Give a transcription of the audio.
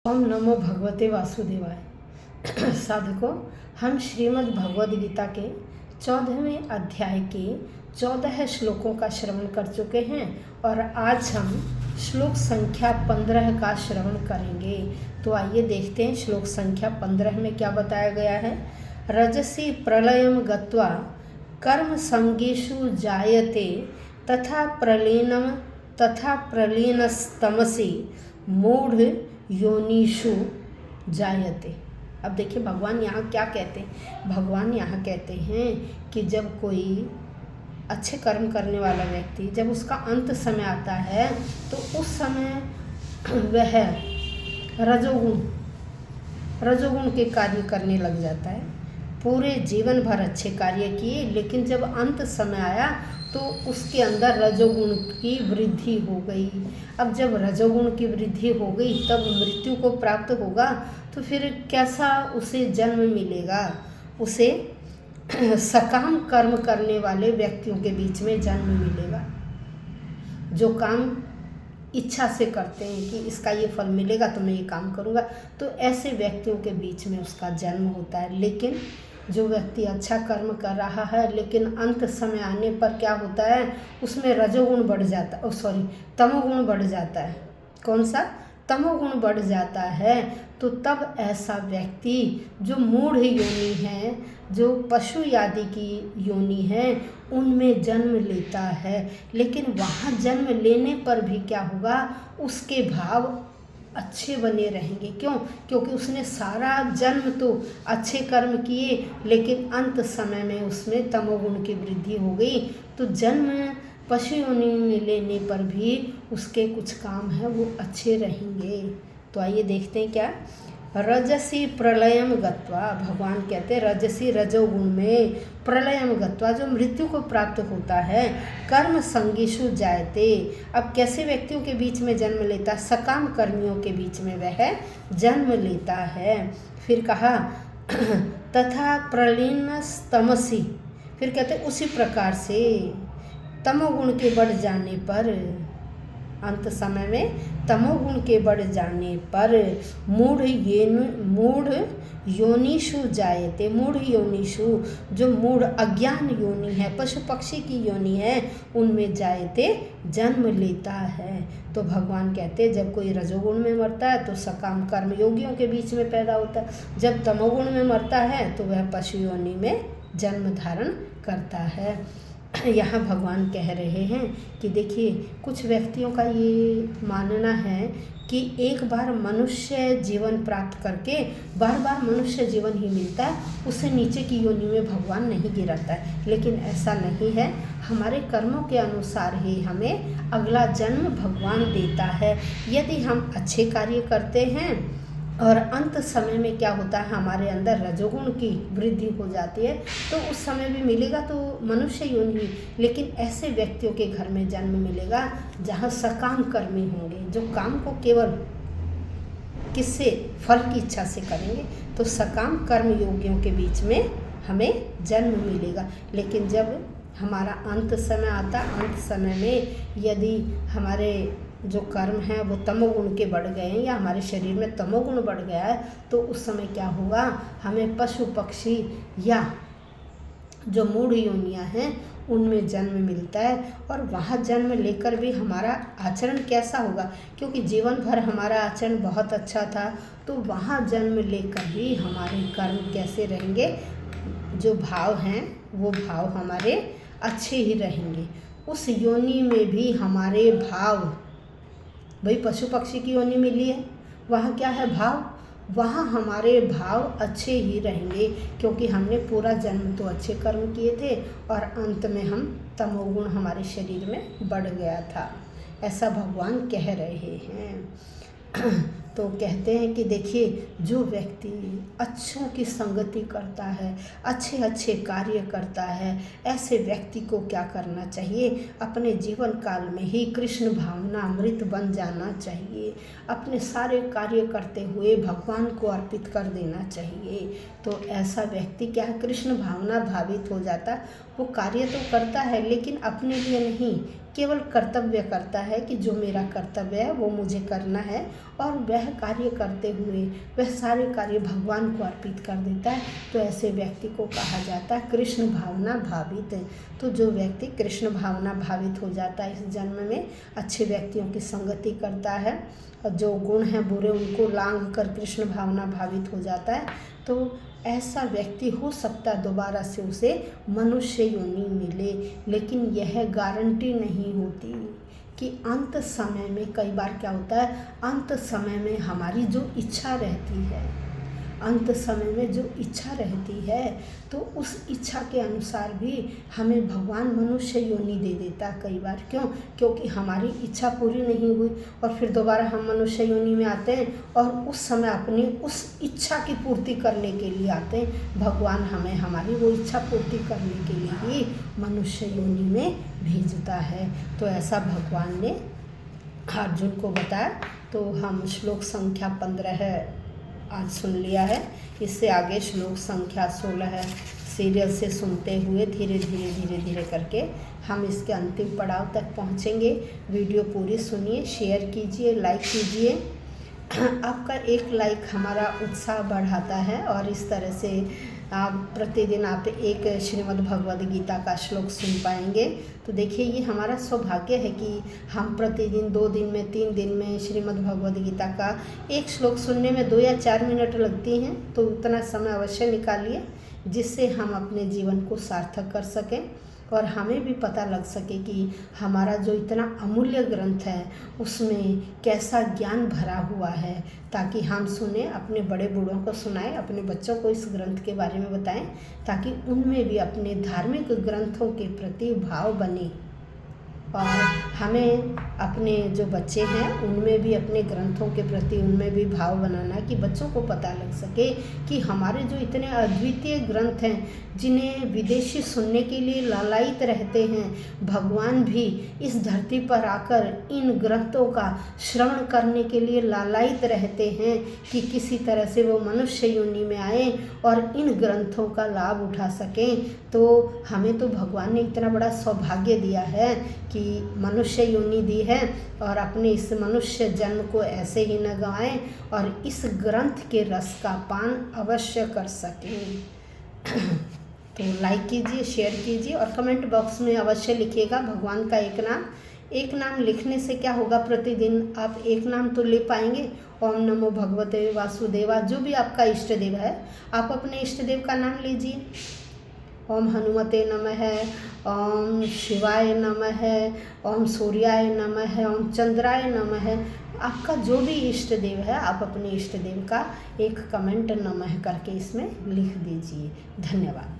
ओम नमो भगवते वासुदेवाय। साधकों, हम श्रीमद् भगवद गीता के 14वें अध्याय के 14 श्लोकों का श्रवण कर चुके हैं और आज हम श्लोक संख्या 15 का श्रवण करेंगे। तो आइए देखते हैं श्लोक संख्या 15 में क्या बताया गया है। रजसी प्रलयम गत्वा कर्म संगेषु जायते तथा प्रलीनस्तमसि मूढ़ योनिषु जायते। अब देखिए भगवान यहाँ क्या कहते हैं। भगवान यहाँ कहते हैं कि जब कोई अच्छे कर्म करने वाला व्यक्ति, जब उसका अंत समय आता है तो उस समय वह रजोगुण के कार्य करने लग जाता है। पूरे जीवन भर अच्छे कार्य किए, लेकिन जब अंत समय आया तो उसके अंदर रजोगुण की वृद्धि हो गई। अब जब रजोगुण की वृद्धि हो गई तब मृत्यु को प्राप्त होगा, तो फिर कैसा उसे जन्म मिलेगा। उसे सकाम कर्म करने वाले व्यक्तियों के बीच में जन्म मिलेगा, जो काम इच्छा से करते हैं कि इसका ये फल मिलेगा तो मैं ये काम करूँगा, तो ऐसे व्यक्तियों के बीच में उसका जन्म होता है। लेकिन जो व्यक्ति अच्छा कर्म कर रहा है लेकिन अंत समय आने पर क्या होता है, उसमें रजोगुण बढ़ जाता है, तमोगुण बढ़ जाता है। कौन सा? तमोगुण बढ़ जाता है। तो तब ऐसा व्यक्ति जो मूढ़ योनि है, जो पशु आदि की योनि है, उनमें जन्म लेता है। लेकिन वहाँ जन्म लेने पर भी क्या होगा, उसके भाव अच्छे बने रहेंगे। क्यों? क्योंकि उसने सारा जन्म तो अच्छे कर्म किए, लेकिन अंत समय में उसमें तमोगुण की वृद्धि हो गई। तो जन्म पशु योनि में लेने पर भी उसके कुछ काम हैं वो अच्छे रहेंगे। तो आइए देखते हैं क्या। रजसी प्रलयम गत्वा, भगवान कहते हैं रजसी रजोगुण में, प्रलयम गत्वा जो मृत्यु को प्राप्त होता है, कर्म संगीषु जायते। अब कैसे व्यक्तियों के बीच में जन्म लेता है? सकाम कर्मियों के बीच में वह जन्म लेता है। फिर कहा तथा प्रलीनस्तमसि, फिर कहते उसी प्रकार से तमोगुण के बढ़ जाने पर, अंत समय में तमोगुण के बढ़ जाने पर मूढ़ योनिषु जायते। मूढ़ योनिषु जो मूढ़ अज्ञान योनि है, पशु पक्षी की योनि है, उनमें जायते जन्म लेता है। तो भगवान कहते हैं जब कोई रजोगुण में मरता है तो सकाम कर्म योगियों के बीच में पैदा होता है, जब तमोगुण में मरता है तो वह पशु योनि में जन्म धारण करता है। यहाँ भगवान कह रहे हैं कि देखिए कुछ व्यक्तियों का ये मानना है कि एक बार मनुष्य जीवन प्राप्त करके बार बार मनुष्य जीवन ही मिलता है, उससे नीचे की योनि में भगवान नहीं गिराता है। लेकिन ऐसा नहीं है, हमारे कर्मों के अनुसार ही हमें अगला जन्म भगवान देता है। यदि हम अच्छे कार्य करते हैं और अंत समय में क्या होता है, हमारे अंदर रजोगुण की वृद्धि हो जाती है, तो उस समय भी मिलेगा तो मनुष्य योनि। लेकिन ऐसे व्यक्तियों के घर में जन्म मिलेगा जहाँ सकाम कर्मी होंगे, जो काम को केवल किससे, फल की इच्छा से करेंगे। तो सकाम कर्म योगियों के बीच में हमें जन्म मिलेगा। लेकिन जब हमारा अंत समय आता, अंत समय में यदि हमारे जो कर्म हैं वो तमोगुण के बढ़ गए हैं या हमारे शरीर में तमोगुण बढ़ गया है, तो उस समय क्या होगा, हमें पशु पक्षी या जो मूढ़ योनियाँ हैं उनमें जन्म मिलता है। और वहाँ जन्म लेकर भी हमारा आचरण कैसा होगा, क्योंकि जीवन भर हमारा आचरण बहुत अच्छा था, तो वहाँ जन्म लेकर भी हमारे कर्म कैसे रहेंगे, जो भाव हैं वो भाव हमारे अच्छे ही रहेंगे। उस योनि में भी हमारे भाव, भाई पशु पक्षी की योनि मिली है, वहाँ क्या है, भाव, वहाँ हमारे भाव अच्छे ही रहेंगे, क्योंकि हमने पूरा जन्म तो अच्छे कर्म किए थे और अंत में हम तमोगुण हमारे शरीर में बढ़ गया था। ऐसा भगवान कह रहे हैं। तो कहते हैं कि देखिए जो व्यक्ति अच्छों की संगति करता है, अच्छे अच्छे कार्य करता है, ऐसे व्यक्ति को क्या करना चाहिए, अपने जीवन काल में ही कृष्ण भावना अमृत बन जाना चाहिए। अपने सारे कार्य करते हुए भगवान को अर्पित कर देना चाहिए। तो ऐसा व्यक्ति क्या है, कृष्ण भावना भावित हो जाता। वो कार्य तो करता है लेकिन अपने लिए नहीं, केवल कर्तव्य करता है कि जो मेरा कर्तव्य है वो मुझे करना है, और वह कार्य करते हुए वह सारे कार्य भगवान को अर्पित कर देता है, तो ऐसे व्यक्ति को कहा जाता है कृष्ण भावना भावित। तो जो व्यक्ति कृष्ण भावना भावित हो जाता है इस जन्म में, अच्छे व्यक्तियों की संगति करता है और जो गुण हैं बुरे उनको लांघ कर कृष्ण भावना भावित हो जाता है, तो ऐसा व्यक्ति हो सकता है दोबारा से उसे मनुष्य योनि मिले। लेकिन यह गारंटी नहीं होती कि अंत समय में, कई बार क्या होता है, अंत समय में हमारी जो इच्छा रहती है, अंत समय में जो इच्छा रहती है, तो उस इच्छा के अनुसार भी हमें भगवान मनुष्य योनि दे देता है कई बार। क्यों? क्योंकि हमारी इच्छा पूरी नहीं हुई और फिर दोबारा हम मनुष्य योनि में आते हैं और उस समय अपनी उस इच्छा की पूर्ति करने के लिए आते हैं। भगवान हमें हमारी वो इच्छा पूर्ति करने के लिए ही मनुष्य योनि में भेजता है। तो ऐसा भगवान ने अर्जुन को बताया। तो हम श्लोक संख्या 15 आज सुन लिया है, इससे आगे श्लोक संख्या 16 है। सीरियल से सुनते हुए धीरे धीरे करके हम इसके अंतिम पड़ाव तक पहुंचेंगे। वीडियो पूरी सुनिए, शेयर कीजिए, लाइक कीजिए। आपका एक लाइक हमारा उत्साह बढ़ाता है और इस तरह से आप प्रतिदिन आप एक श्रीमद् भगवद गीता का श्लोक सुन पाएंगे। तो देखिए, ये हमारा सौभाग्य है कि हम प्रतिदिन 2 दिन में 3 दिन में श्रीमद् भगवद गीता का एक श्लोक सुनने में 2 या 4 मिनट लगती हैं। तो उतना समय अवश्य निकालिए जिससे हम अपने जीवन को सार्थक कर सकें और हमें भी पता लग सके कि हमारा जो इतना अमूल्य ग्रंथ है उसमें कैसा ज्ञान भरा हुआ है, ताकि हम सुने, अपने बड़े बूढ़ों को सुनाएं, अपने बच्चों को इस ग्रंथ के बारे में बताएं, ताकि उनमें भी अपने धार्मिक ग्रंथों के प्रति भाव बने और हमें अपने जो बच्चे हैं उनमें भी अपने ग्रंथों के प्रति उनमें भी भाव बनाना, कि बच्चों को पता लग सके कि हमारे जो इतने अद्वितीय ग्रंथ हैं जिन्हें विदेशी सुनने के लिए लालायित रहते हैं, भगवान भी इस धरती पर आकर इन ग्रंथों का श्रवण करने के लिए लालायित रहते हैं कि किसी तरह से वो मनुष्य योनि में आए और इन ग्रंथों का लाभ उठा सकें। तो हमें तो भगवान ने इतना बड़ा सौभाग्य दिया है कि मनुष्य योनि दी है और अपने इस मनुष्य जन्म को ऐसे ही न गंवाएं और इस ग्रंथ के रस का पान अवश्य कर सकें। तो लाइक कीजिए, शेयर कीजिए और कमेंट बॉक्स में अवश्य लिखिएगा भगवान का एक नाम। एक नाम लिखने से क्या होगा, प्रतिदिन आप एक नाम तो ले पाएंगे। ओम नमो भगवते वासुदेवा, जो भी आपका इष्ट देव है आप अपने इष्ट देव का नाम लीजिए। ओम हनुमते नमः, ओम शिवाय नमः, ओम सूर्याय नमः, ओम चंद्राय नमः। आपका जो भी इष्ट देव है आप अपने इष्ट देव का एक कमेंट नमः करके इसमें लिख दीजिए। धन्यवाद।